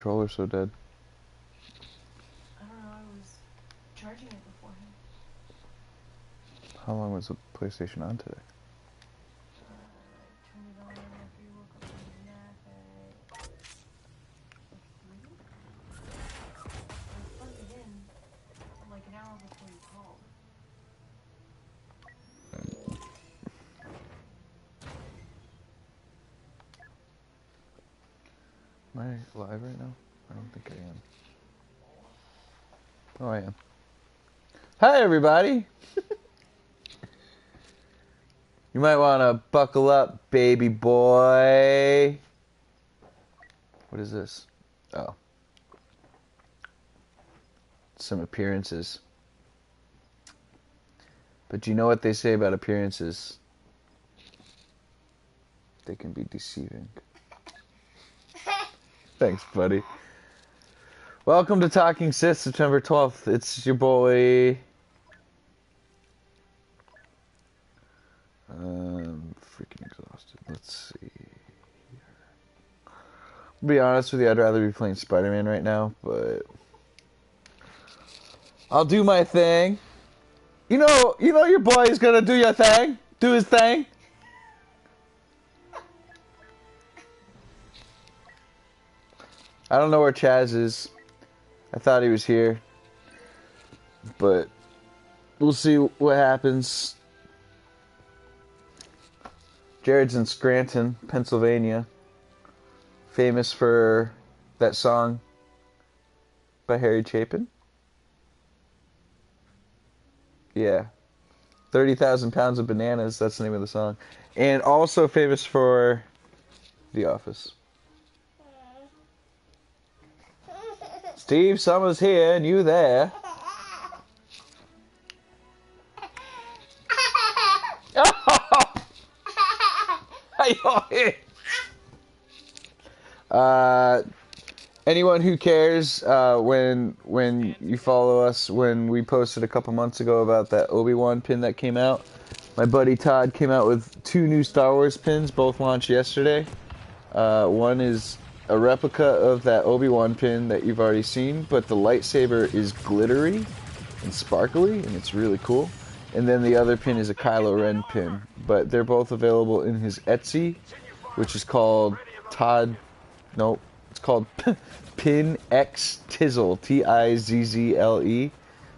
Controller so dead. I don't know, I was charging it beforehand. How long was the PlayStation on today? I turned it on after you woke up from your nap at like 3? I plugged it in like an hour before you called. Am I live right now? I don't think I am. Oh, I am. Hi, everybody! You might want to buckle up, baby boy. What is this? Oh. Some appearances. But you know what they say about appearances? They can be deceiving. Thanks, buddy. Welcome to Talking Sith, September 12th. It's your boy... freaking exhausted. Let's see. To be honest with you, I'd rather be playing Spider-Man right now, but... I'll do my thing. You know your boy is gonna do your thing. Do his thing. I don't know where Chaz is. I thought he was here. But we'll see what happens. Jared's in Scranton, Pennsylvania. Famous for that song by Harry Chapin. Yeah. 30,000 pounds of bananas, that's the name of the song. And also famous for The Office. Steve Summers here, and you there. Anyone who cares, when you follow us, when we posted a couple months ago about that Obi-Wan pin that came out, my buddy Todd came out with 2 new Star Wars pins, both launched yesterday. One is a replica of that Obi-Wan pin that you've already seen, but the lightsaber is glittery and sparkly, and it's really cool. And then the other pin is a Kylo Ren pin, but they're both available in his Etsy, which is called it's called Pin X Tizzle, Tizzle,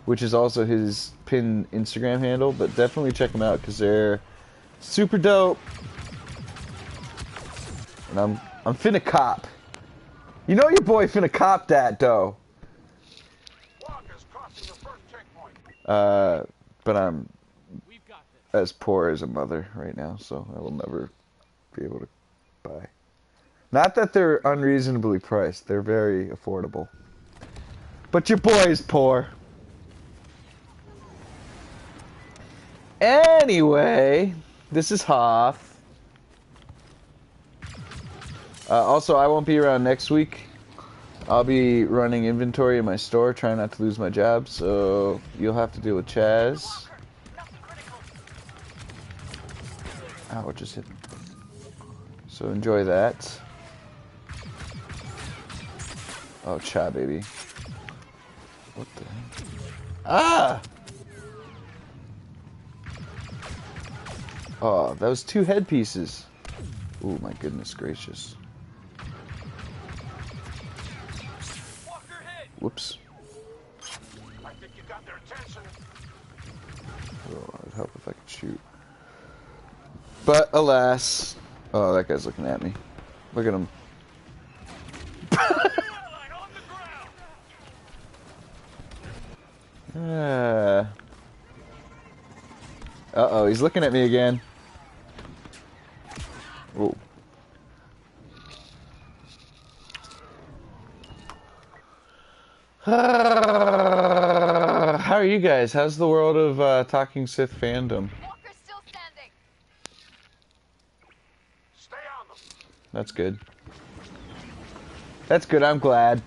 which is also his pin Instagram handle, but definitely check them out because they're super dope. And I'm finna cop. You know your boy finna cop that, though. But I'm as poor as a mother right now, so I will never be able to buy. Not that they're unreasonably priced. They're very affordable. But your boy is poor. Anyway, this is Hoff. Also, I won't be around next week. I'll be running inventory in my store, trying not to lose my job, so you'll have to deal with Chaz. Ow, it just hit me. So enjoy that. Oh, cha, baby. What the heck? Ah! Oh, that was 2 headpieces. Oh, my goodness gracious. Whoops. I think you got their attention. Oh, it'd help if I could shoot. But alas. Oh, that guy's looking at me. Look at him. Uh-oh, he's looking at me again. Whoa. How are you guys? How's the world of Talking Sith fandom? Walker's still standing. Stay on them. That's good. That's good, I'm glad.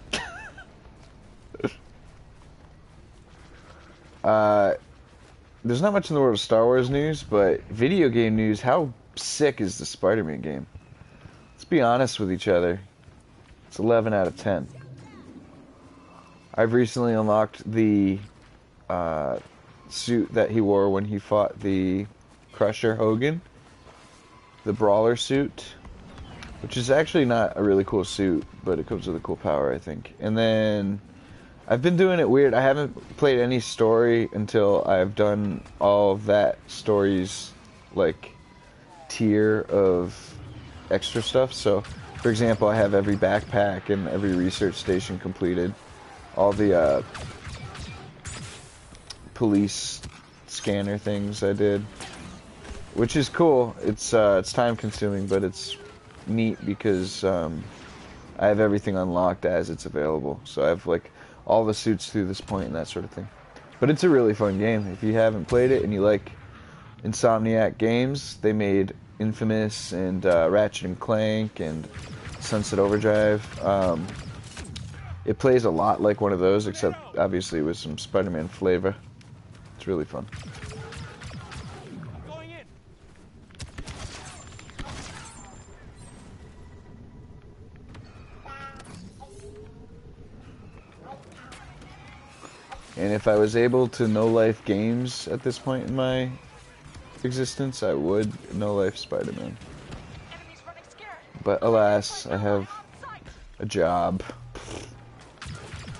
There's not much in the world of Star Wars news, but video game news, how sick is the Spider-Man game? Let's be honest with each other. It's 11 out of 10. I've recently unlocked the suit that he wore when he fought the Crusher Hogan, the Brawler suit, which is actually not a really cool suit, but it comes with a cool power, I think. And then I've been doing it weird. I haven't played any story until I've done all of that story's like tier of extra stuff. So, for example, I have every backpack and every research station completed. All the police scanner things I did, which is cool. It's time consuming, but it's neat because I have everything unlocked as it's available. So I have like all the suits through this point and that sort of thing. But it's a really fun game. If you haven't played it and you like Insomniac games, they made Infamous and Ratchet and Clank and Sunset Overdrive. It plays a lot like one of those, except obviously with some Spider-Man flavor. It's really fun. Going in. And if I was able to no-life games at this point in my existence, I would no-life Spider-Man. But alas, I have a job.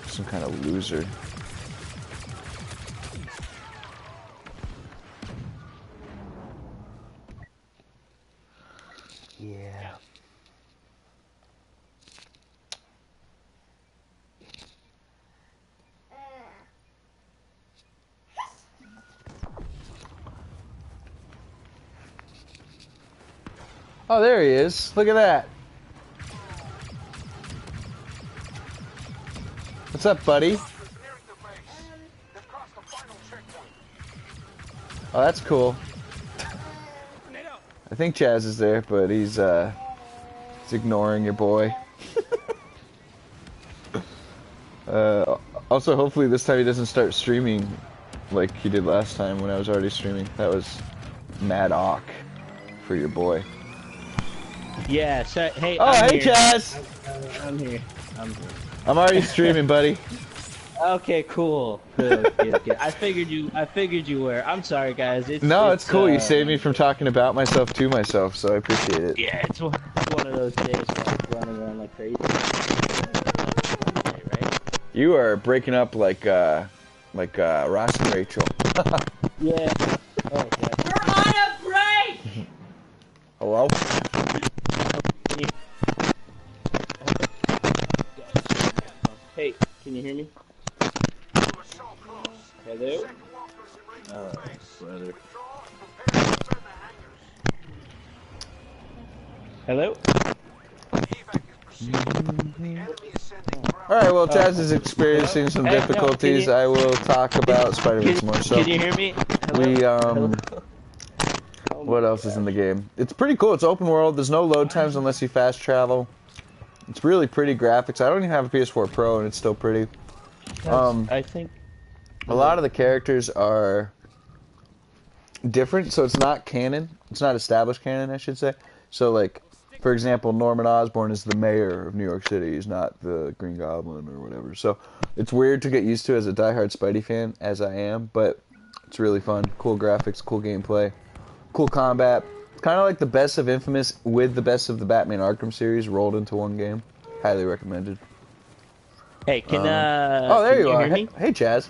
Some kind of loser. Yeah. Oh, there he is. Look at that. What's up, buddy? Oh, that's cool. I think Chaz is there, but he's ignoring your boy. Also, hopefully this time he doesn't start streaming like he did last time when I was already streaming. That was mad awk for your boy. Yeah, so, hey, Oh, I'm hey, here. Chaz! I'm here. I'm already streaming, buddy. Okay, cool. Good. I figured you were. I'm sorry, guys. It's cool. You saved me from talking about myself to myself, so I appreciate it. Yeah, it's one of those days where I'm running around like crazy. Right? You are breaking up like Ross and Rachel. Yeah. Oh, yeah. We're on a break! Hello? Hey, can you hear me? Hello? Oh, brother. Hello? Alright, well, Chaz is experiencing some Hey, no, difficulties. I will talk about Spider-Man some more. So, Can you hear me? Hello? what else is in the game? It's pretty cool. It's open world. There's no load times unless you fast travel. It's really pretty graphics. I don't even have a PS4 Pro, and it's still pretty. I think A lot of the characters are different, so it's not canon. It's not established canon, I should say. So, like, for example, Norman Osborn is the mayor of New York City. He's not the Green Goblin or whatever. So, it's weird to get used to as a diehard Spidey fan, as I am, but it's really fun. Cool graphics, cool gameplay, cool combat. Kind of like the best of Infamous with the best of the Batman Arkham series rolled into one game. Highly recommended. Hey, can Oh, there you are. hear me? Hey, Chaz.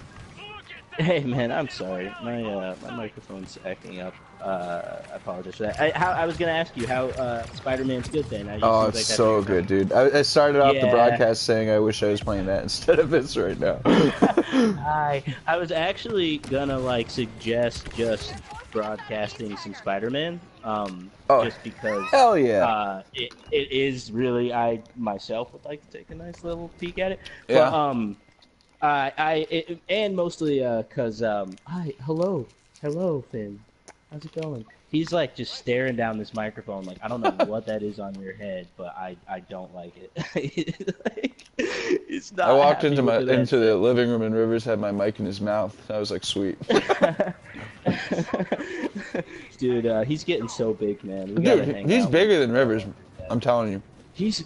Hey man, I'm sorry. My microphone's acting up. I apologize for that. I was gonna ask you how Spider-Man's good then. Oh, it's so good, dude. I started off the Yeah. broadcast saying I wish I was playing that instead of this right now. I was actually gonna like suggest just broadcasting some Spider-Man. Just because. Hell yeah. It is really, I myself would like to take a nice little peek at it. Yeah. But, and mostly because hi, hello, Finn, how's it going? He's like just staring down this microphone, like I don't know what that is on your head, but I don't like it. Like, it's not. I walked happy into with into the living room and Rivers had my mic in his mouth. I was like, sweet. Dude, he's getting so big, man. We gotta Dude, hang he's out. bigger than Rivers. I'm telling you. He's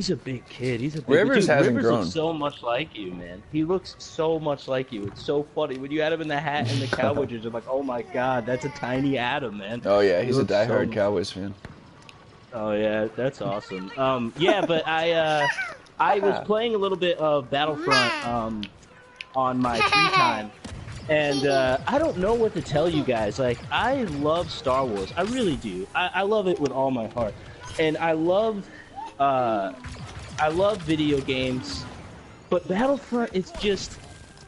a big kid. He's a big Rivers dude, hasn't Rivers grown. looks so much like you, man. He looks so much like you. It's so funny when you had him in the hat and the Cowboys jerseys. I'm like, oh my god, that's a tiny Adam, man. Oh yeah, He he's a looks diehard so... Cowboys fan. Oh yeah, that's awesome. Yeah, but I was playing a little bit of Battlefront on my free time, and I don't know what to tell you guys. Like, I love Star Wars. I really do. I love it with all my heart, and I love video games, but Battlefront is just,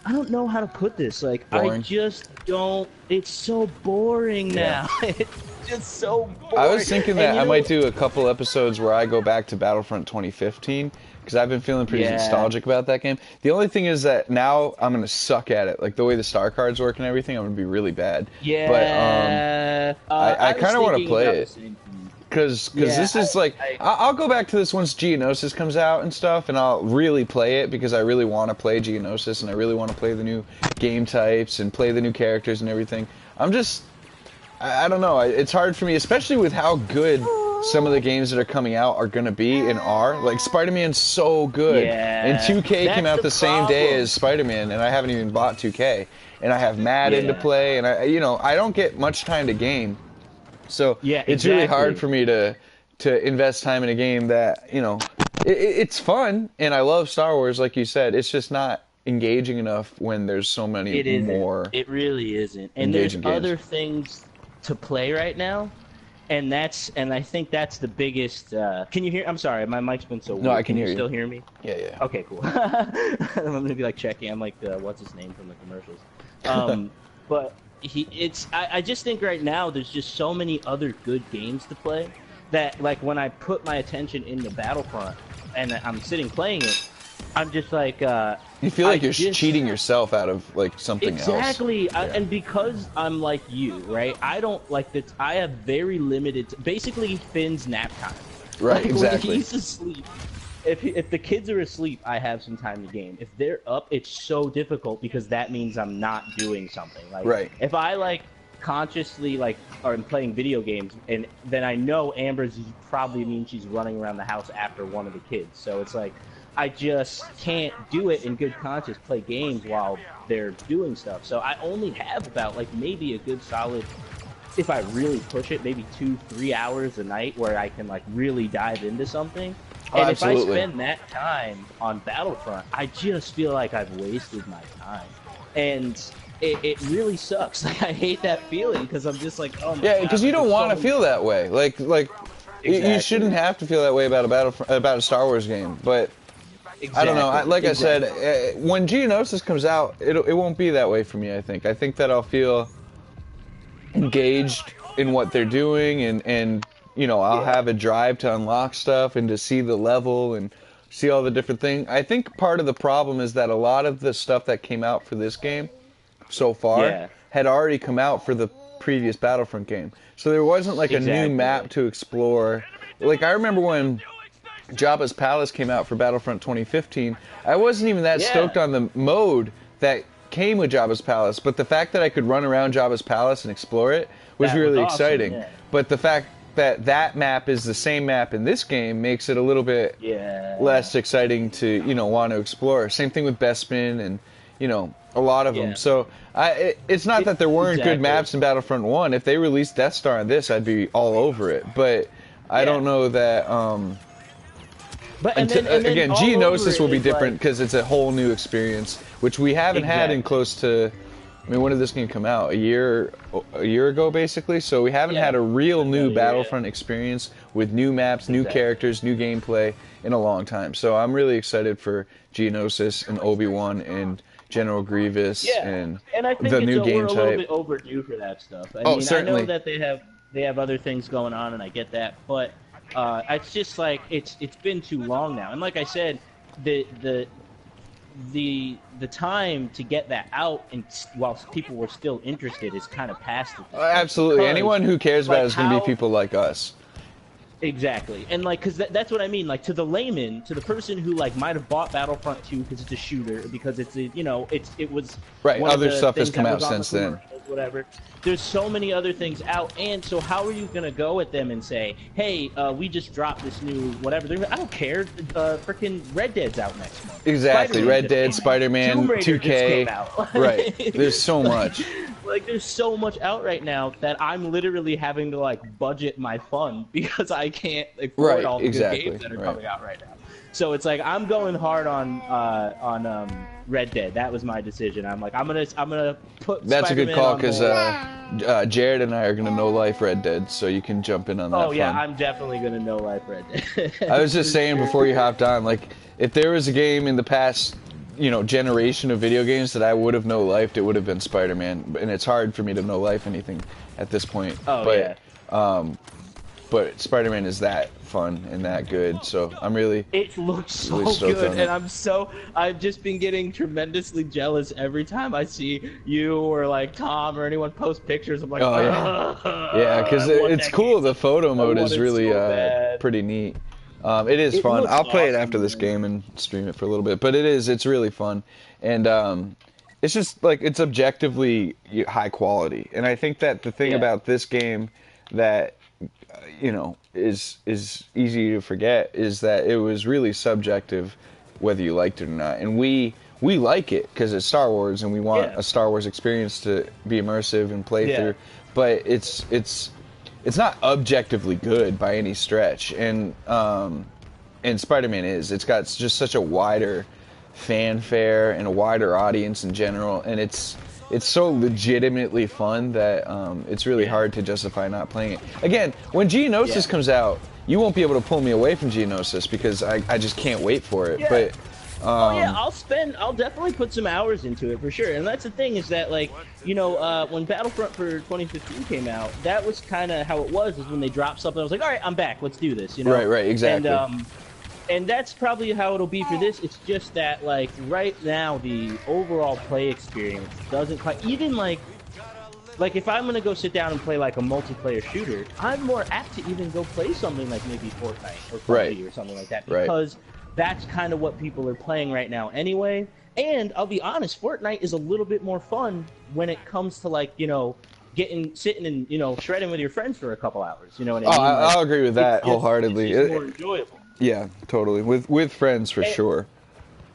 I don't know how to put this. Like, Boring. I just don't. It's so boring now. It's just so boring. I was thinking that And, I might do a couple episodes where I go back to Battlefront 2015 because I've been feeling pretty nostalgic about that game. The only thing is that now I'm gonna suck at it. Like the way the star cards work and everything, I'm gonna be really bad. Yeah. But I kind of want to play it. Because Yeah, this is I'll go back to this once Geonosis comes out and stuff, and I'll really play it because I really want to play Geonosis and I really want to play the new game types and play the new characters and everything. I don't know. It's hard for me, especially with how good some of the games that are coming out are going to be and are. Like, Spider-Man's so good. Yeah, and 2K that's came out the same day problem. as Spider-Man, and I haven't even bought 2K. And I have Madden to play, and I don't get much time to game. So it's really hard for me to invest time in a game that, it's fun, and I love Star Wars, like you said. It's just not engaging enough when there's so many more. It really isn't. And there's other things to play right now, and I think that's the biggest. Can you hear? I'm sorry, my mic's been so weird. No, I can hear you. Still hear me? Yeah. Okay, cool. I'm gonna be like checking. I'm like, what's his name from the commercials? But I just think right now there's just so many other good games to play that, like, when I put my attention into Battlefront and I'm sitting playing it, I'm just like, you feel like you're cheating yourself out of like something else. Exactly, and because I'm like you, right? I don't like that. I have very limited, basically Finn's nap time. Right, like, exactly. When he's asleep, if the kids are asleep, I have some time to game. If they're up, it's so difficult because that means I'm not doing something. Like, right. If I consciously are playing video games, and then I know Amber's probably means she's running around the house after one of the kids. So it's like, I just can't do it in good conscience, play games while they're doing stuff. So I only have about maybe a good solid, if I really push it, maybe 2-3 hours a night where I can really dive into something. And if I spend that time on Battlefront, I just feel like I've wasted my time. And it really sucks. Like, I hate that feeling because I'm just like, oh my God. Because you don't want to feel that way. Exactly. You shouldn't have to feel that way about a Star Wars game, but Exactly. I don't know. I said, when Geonosis comes out, it won't be that way for me. I think that I'll feel engaged in what they're doing, and I'll have a drive to unlock stuff and to see the level and see all the different things. I think part of the problem is that a lot of the stuff that came out for this game so far had already come out for the previous Battlefront game, so there wasn't a new map to explore. Like, I remember when Jabba's Palace came out for Battlefront 2015, I wasn't even that stoked on the mode that came with Jabba's Palace, but the fact that I could run around Jabba's Palace and explore it was really exciting. Yeah. But the fact that map is the same map in this game makes it a little bit less exciting to, want to explore. Same thing with Bespin and, a lot of them. So it's not that there weren't good maps in Battlefront 1. If they released Death Star on this, I'd be all over it. But I don't know that... again, Geonosis will be different because it's a whole new experience, which we haven't had in close to. I mean, when did this game come out? A year ago, basically. So we haven't had a real new Battlefront experience with new maps, new characters, new gameplay in a long time. So I'm really excited for Geonosis and Obi-Wan and General Grievous and I think the new game type. We're a little bit overdue for that stuff. Certainly. I know that they have other things going on, and I get that, but. It's just it's been too long now, and like I said, the time to get that out and while people were still interested is kind of past it. Absolutely, anyone who cares about it is going to be people like us. Exactly, and like, cause that's what I mean. Like, to the layman, to the person who like might have bought Battlefront 2 because it's a shooter, because it's a, you know, it was Right. one of Other the stuff has things come that out was on the since then. commercials, whatever. There's so many other things out, and so how are you gonna go at them and say, hey, we just dropped this new whatever? I don't care. Freaking Red Dead's out next month. Exactly. Spider-Man Red just Dead, came out. Spider-Man, Tomb Raider 2K. just came out. Right. There's so much. Like, there's so much out right now that I'm literally having to like budget my fund because I can't afford all the good games that are coming out right now. So it's like I'm going hard on Red Dead. That was my decision. I'm like, I'm gonna put. That's Spider-Man a good call on because Jared and I are gonna know life Red Dead, so you can jump in on that. Oh yeah, fun. I'm definitely gonna know life Red Dead. I was just saying before you hopped on, like, if there was a game in the past, you know, generation of video games that I would have no lifed, it would have been Spider-Man. And it's hard for me to no life anything at this point. Oh but, yeah. But Spider-Man is that fun and that good, so I'm really. It looks so really good, and I've just been getting tremendously jealous every time I see you or like Tom or anyone post pictures. I'm like, oh yeah, because it's cool. The photo mode is really pretty neat. It is fun. I'll play it after this game and stream it for a little bit, but it's really fun, and it's just like it's objectively high quality. And I think that the thing about this game that you know is easy to forget is that it was really subjective whether you liked it or not. And we like it because it's Star Wars and we want a Star Wars experience to be immersive and play through, but it's not objectively good by any stretch. And Spider-Man it's got just such a wider fanfare and a wider audience in general, and it's so legitimately fun that it's really hard to justify not playing it. Again, when Geonosis comes out, you won't be able to pull me away from Geonosis because I just can't wait for it. But I'll definitely put some hours into it for sure. And that's the thing is that, like, you know, when Battlefront for 2015 came out, that was kind of how it was. Is when they dropped something, I was like, all right, I'm back. Let's do this. You know, right, exactly. And that's probably how it'll be for this. It's just that, like, right now, the overall play experience doesn't quite... Even, like, if I'm going to go sit down and play, like, a multiplayer shooter, I'm more apt to even go play something like maybe Fortnite or PUBG or something like that. Because that's kind of what people are playing right now anyway. And I'll be honest, Fortnite is a little bit more fun when it comes to, like, you know, sitting and, you know, shredding with your friends for a couple hours. You know what I mean? I'll agree with that wholeheartedly. It's more enjoyable. Yeah, totally. With friends for sure.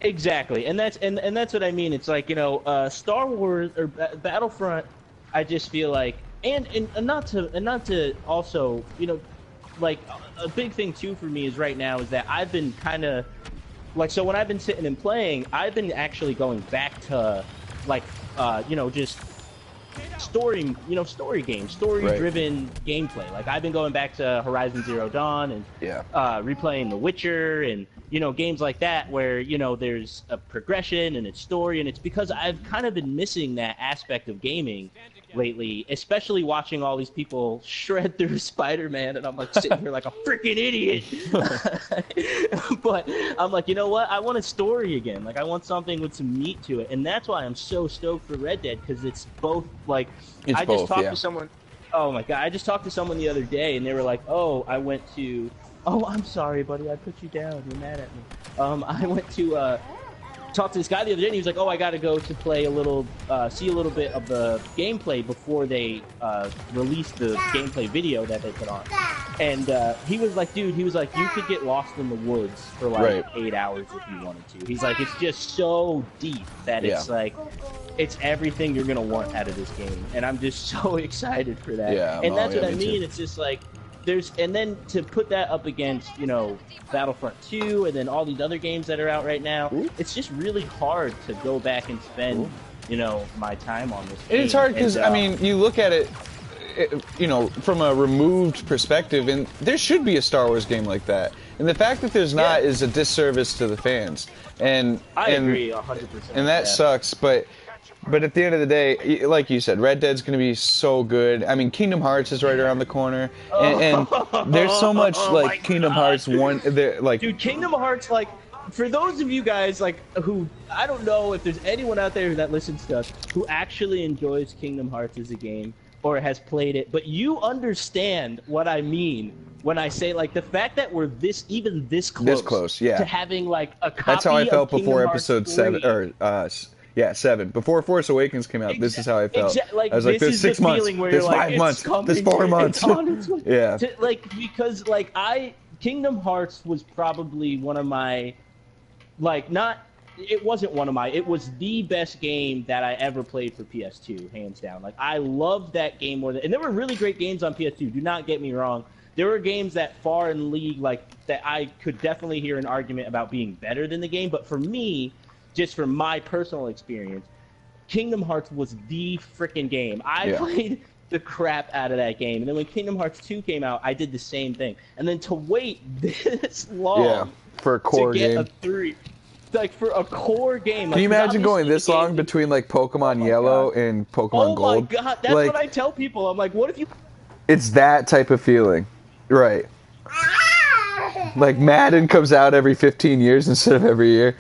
Exactly, and that's what I mean. It's like, you know, Star Wars or Battlefront. I just feel like, and not to also, you know, like a big thing too for me is right now is that I've been kind of like, so when I've been sitting and playing, I've been actually going back to like you know, just story games, story-driven gameplay. Like, I've been going back to Horizon Zero Dawn and replaying The Witcher and, you know, games like that where, you know, there's a progression and it's story, and it's because I've kind of been missing that aspect of gaming lately, especially watching all these people shred through Spider-Man, and I'm like sitting here like a freaking idiot. But I'm like, you know what? I want a story again. Like, I want something with some meat to it, and that's why I'm so stoked for Red Dead, because it's both. Like, I just talked to someone. Oh my god! I just talked to someone the other day, and they were like, "Oh, I went to." Oh, I'm sorry, buddy. I put you down. You're mad at me. I went to talked to this guy the other day, and he was like, "Oh, I got to go to play a little, see a little bit of the gameplay before they release the gameplay video that they put on." And he was like, "Dude, he was like, you could get lost in the woods for like 8 hours if you wanted to." He's like, "It's just so deep that it's like, it's everything you're gonna want out of this game," and I'm just so excited for that. And that's what I mean. It's just like. And then to put that up against, you know, Battlefront 2 and then all these other games that are out right now, it's just really hard to go back and spend, you know, my time on this game. It's hard because, I mean, you look at it, you know, from a removed perspective, and there should be a Star Wars game like that. And the fact that there's not is a disservice to the fans. And I agree 100%. And that sucks, but at the end of the day, like you said, Red Dead's going to be so good. I mean, Kingdom Hearts is right around the corner, and there's so much like Kingdom Hearts 1. Like, dude, Kingdom Hearts, like, for those of you guys like who, I don't know if there's anyone out there that listens to us who actually enjoys Kingdom Hearts as a game or has played it, but you understand what I mean when I say like the fact that we're even this close, yeah. to having like a copy That's how I felt of Kingdom before Hearts episode 7 3. or 7. Before Force Awakens came out, this is how I felt. Like, I was like, this there's is 6 the months, feeling where there's you're like, 5 months, it's coming, there's 4 months. It's on its way. Yeah. Because Kingdom Hearts was probably one of my, it wasn't one of my, it was the best game that I ever played for PS2, hands down. Like, I loved that game more than, and there were really great games on PS2, do not get me wrong. There were games that far in league, like, that I could definitely hear an argument about being better than the game, but for me, just from my personal experience, Kingdom Hearts was the freaking game. I played the crap out of that game. And then when Kingdom Hearts 2 came out, I did the same thing. And then to wait this long for a core to get game. a 3, like for a core game. Can you imagine going this long between like Pokemon Yellow and Pokemon Gold? Oh my god, that's like, what I tell people. I'm like, what if you... It's that type of feeling. Right. Like Madden comes out every 15 years instead of every year.